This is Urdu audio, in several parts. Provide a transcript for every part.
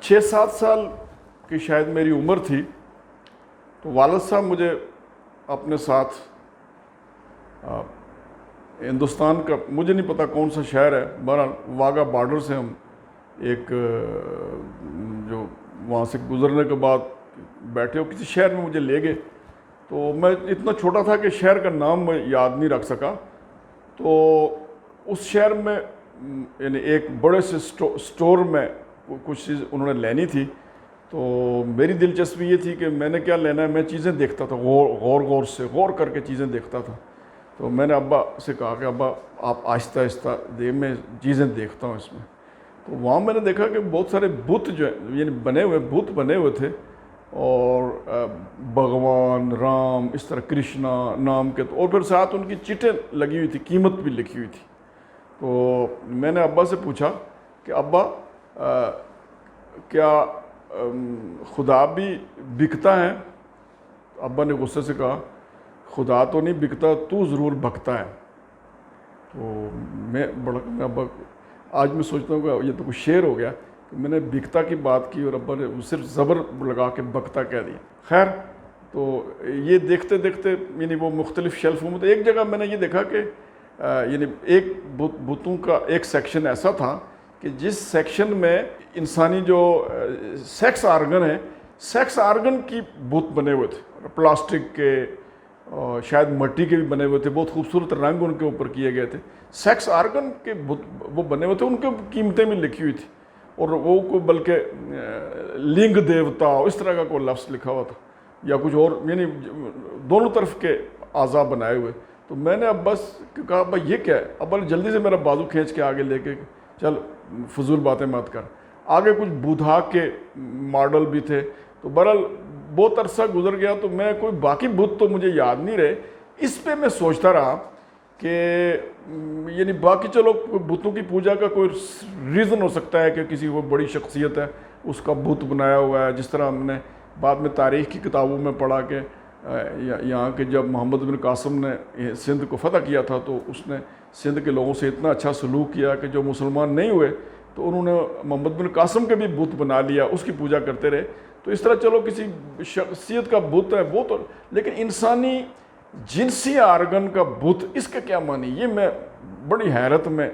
6-7 سال کی شاید میری عمر تھی تو والد صاحب مجھے اپنے ساتھ ہندوستان کا مجھے نہیں پتہ کون سا شہر ہے، بہرحال واگا بارڈر سے ہم ایک جو وہاں سے گزرنے کے بعد بیٹھے ہو کسی شہر میں مجھے لے گئے. تو میں اتنا چھوٹا تھا کہ شہر کا نام میں یاد نہیں رکھ سکا. تو اس شہر میں یعنی ایک بڑے سے سٹور میں کچھ چیز انہوں نے لینی تھی. تو میری دلچسپی یہ تھی کہ میں نے کیا لینا ہے، میں چیزیں دیکھتا تھا، غور کر کے چیزیں دیکھتا تھا. تو میں نے ابا سے کہا کہ ابا آپ آہستہ آہستہ میں چیزیں دیکھتا ہوں اس میں. تو وہاں میں نے دیکھا کہ بہت سارے بت جو ہیں یعنی بت بنے ہوئے تھے، اور بھگوان رام اس طرح کرشنا نام کے، اور پھر ساتھ ان کی چٹیں لگی ہوئی تھی، قیمت بھی لکھی ہوئی تھی. تو میں نے ابا سے پوچھا کہ ابا کیا خدا بھی بکتا ہے؟ ابا نے غصے سے کہا خدا تو نہیں بکتا، تو ضرور بکتا ہے. تو میں ابا آج میں سوچتا ہوں کہ یہ تو کوئی شعر ہو گیا کہ میں نے بکتا کی بات کی اور ابا نے صرف زبر لگا کے بکتا کہہ دیا. خیر، تو یہ دیکھتے دیکھتے یعنی وہ مختلف شیلفوں میں، تو ایک جگہ میں نے یہ دیکھا کہ یعنی ایک بتوں کا ایک سیکشن ایسا تھا کہ جس سیکشن میں انسانی جو سیکس آرگن ہیں، سیکس آرگن کی بت بنے ہوئے تھے، پلاسٹک کے شاید مٹی کے بھی بنے ہوئے تھے، بہت خوبصورت رنگ ان کے اوپر کیے گئے تھے. سیکس آرگن کے وہ بنے ہوئے تھے، ان کے قیمتیں بھی لکھی ہوئی تھی، اور وہ کو بلکہ لنگ دیوتا اس طرح کا کوئی لفظ لکھا ہوا تھا یا کچھ اور، یعنی دونوں طرف کے اعضاء بنائے ہوئے. تو میں نے اب بس کہا ابا یہ کیا ہے؟ ابا نے جلدی سے میرا بازو کھینچ کے آگے لے کے چل فضول باتیں مت کر. آگے کچھ بدھا کے ماڈل بھی تھے. تو بہرحال بہت عرصہ گزر گیا تو میں کوئی باقی بت تو مجھے یاد نہیں رہے. اس پہ میں سوچتا رہا کہ یعنی باقی چلو بتوں کی پوجا کا کوئی ریزن ہو سکتا ہے کہ کسی کو بڑی شخصیت ہے اس کا بت بنایا ہوا ہے، جس طرح ہم نے بعد میں تاریخ کی کتابوں میں پڑھا کہ یہاں کے جب محمد بن قاسم نے سندھ کو فتح کیا تھا تو اس نے سندھ کے لوگوں سے اتنا اچھا سلوک کیا کہ جو مسلمان نہیں ہوئے تو انہوں نے محمد بن قاسم کے بھی بت بنا لیا، اس کی پوجا کرتے رہے. تو اس طرح چلو کسی شخصیت کا بت ہے وہ تو، لیکن انسانی جنسی آرگن کا بت، اس کا کیا معنی؟ یہ میں بڑی حیرت میں،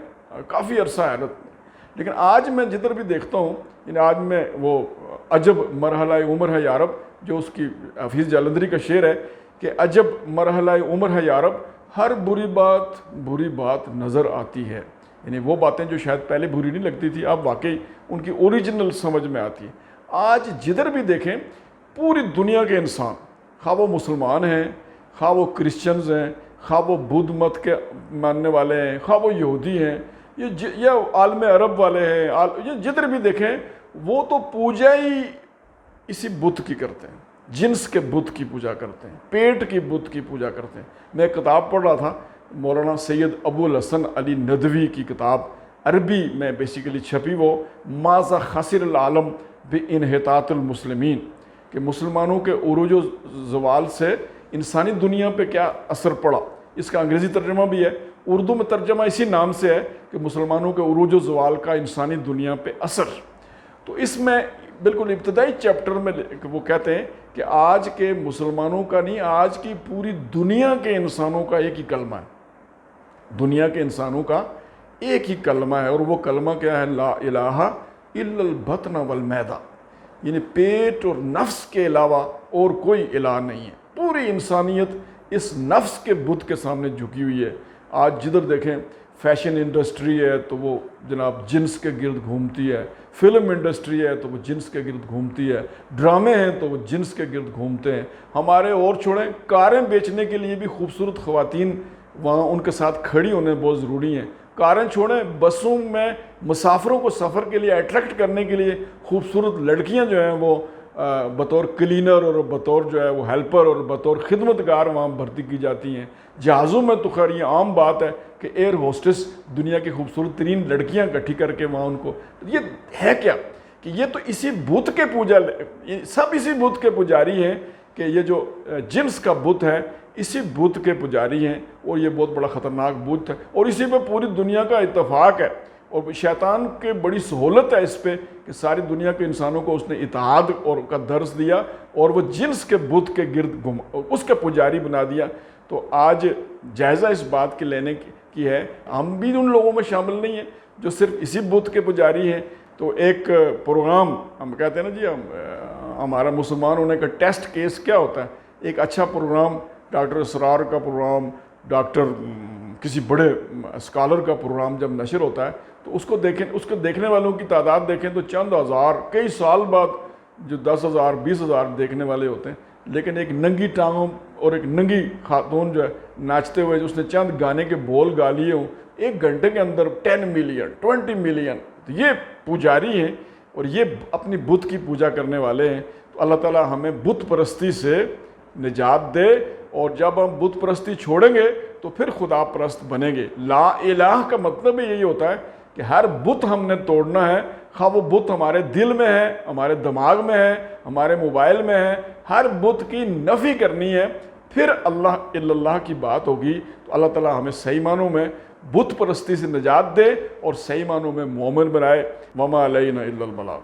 کافی عرصہ حیرت میں. لیکن آج میں جدھر بھی دیکھتا ہوں، یعنی آج میں وہ عجب مرحلہ عمر ہے یارب، جو اس کی حفیظ جالندھری کا شعر ہے کہ عجب مرحلہ عمر ہے یارب، ہر بری بات نظر آتی ہے. یعنی وہ باتیں جو شاید پہلے بری نہیں لگتی تھی اب واقعی ان کی اوریجنل سمجھ میں آتی ہے. آج جدھر بھی دیکھیں پوری دنیا کے انسان، خواہ وہ مسلمان ہیں، خواہ وہ کرسچنز ہیں، خواہ وہ بدھ مت کے ماننے والے ہیں، خواہ وہ یہودی ہیں، یہ عالم عرب والے ہیں، یہ جدھر بھی دیکھیں وہ تو پوجا ہی اسی بت کی کرتے ہیں، جنس کے بت کی پوجا کرتے ہیں، پیٹ کی بت کی پوجا کرتے ہیں. میں ایک کتاب پڑھ رہا تھا، مولانا سید ابو الحسن علی ندوی کی کتاب، عربی میں بیسیکلی چھپی، وہ ماذا خسر العالم بانحطاط المسلمین، کہ مسلمانوں کے عروج و زوال سے انسانی دنیا پہ کیا اثر پڑا. اس کا انگریزی ترجمہ بھی ہے، اردو میں ترجمہ اسی نام سے ہے کہ مسلمانوں کے عروج و زوال کا انسانی دنیا پہ اثر. تو اس میں بالکل ابتدائی چیپٹر میں وہ کہتے ہیں کہ آج کے مسلمانوں کا نہیں، آج کی پوری دنیا کے انسانوں کا ایک ہی کلمہ ہے. دنیا کے انسانوں کا ایک ہی کلمہ ہے، اور وہ کلمہ کیا ہے؟ لا الہ الا البطن والمیدہ، یعنی پیٹ اور نفس کے علاوہ اور کوئی الہ نہیں ہے. پوری انسانیت اس نفس کے بت کے سامنے جھکی ہوئی ہے. آج جدھر دیکھیں فیشن انڈسٹری ہے تو وہ جناب جنس کے گرد گھومتی ہے، فلم انڈسٹری ہے تو وہ جنس کے گرد گھومتی ہے، ڈرامے ہیں تو وہ جنس کے گرد گھومتے ہیں. ہمارے اور چھوڑیں، کاریں بیچنے کے لیے بھی خوبصورت خواتین وہاں ان کے ساتھ کھڑی ہونے بہت ضروری ہیں. کاریں چھوڑیں، بسوں میں مسافروں کو سفر کے لیے اٹریکٹ کرنے کے لیے خوبصورت لڑکیاں جو ہیں وہ بطور کلینر اور بطور جو ہے وہ ہیلپر اور بطور خدمتگار وہاں بھرتی کی جاتی ہیں. جہازوں میں تو خیر یہ عام بات ہے کہ ایئر ہوسٹس دنیا کی خوبصورت ترین لڑکیاں اکٹھی کر کے وہاں ان کو، یہ ہے کیا کہ یہ تو اسی بت کے پوجا، سب اسی بت کے پجاری ہیں کہ یہ جو جنس کا بت ہے اسی بت کے پجاری ہیں، اور یہ بہت بڑا خطرناک بت ہے، اور اسی پہ پوری دنیا کا اتفاق ہے. اور شیطان کے بڑی سہولت ہے اس پہ کہ ساری دنیا کے انسانوں کو اس نے اتحاد اور کا درس دیا اور وہ جنس کے بت کے گرد اس کے پجاری بنا دیا۔ تو آج جائزہ اس بات کے لینے کی ہے، ہم بھی ان لوگوں میں شامل نہیں ہیں جو صرف اسی بت کے پجاری ہیں۔ تو ایک پروگرام ہم کہتے ہیں نا جی، ہمارا مسلمان ہونے کا ٹیسٹ کیس کیا ہوتا ہے؟ ایک اچھا پروگرام، ڈاکٹر اسرار کا پروگرام، ڈاکٹر کسی بڑے اسکالر کا پروگرام جب نشر ہوتا ہے تو اس کو دیکھیں، اس کو دیکھنے والوں کی تعداد دیکھیں تو چند ہزار، کئی سال بعد جو 10,000 20,000 دیکھنے والے ہوتے ہیں۔ لیکن ایک ننگی ٹانگوں اور ایک ننگی خاتون جو ہے ناچتے ہوئے، اس نے چند گانے کے بول گا لیے ہوں، 1 گھنٹے کے اندر 10 ملین 20 ملین، تو یہ پجاری ہیں اور یہ اپنی بت کی پوجا کرنے والے ہیں۔ تو اللہ تعالیٰ ہمیں بت پرستی سے نجات دے، اور جب ہم بت پرستی چھوڑیں گے تو پھر خدا پرست بنیں گے۔ لا الہ کا مطلب یہی ہوتا ہے کہ ہر بت ہم نے توڑنا ہے، خواہ وہ بت ہمارے دل میں ہے، ہمارے دماغ میں ہے، ہمارے موبائل میں ہے، ہر بت کی نفی کرنی ہے، پھر اللہ الا اللہ کی بات ہوگی۔ تو اللہ تعالیٰ ہمیں صحیح معنوں میں بت پرستی سے نجات دے اور صحیح معنوں میں مومن بنائے۔ وما علینا الا البلاغ۔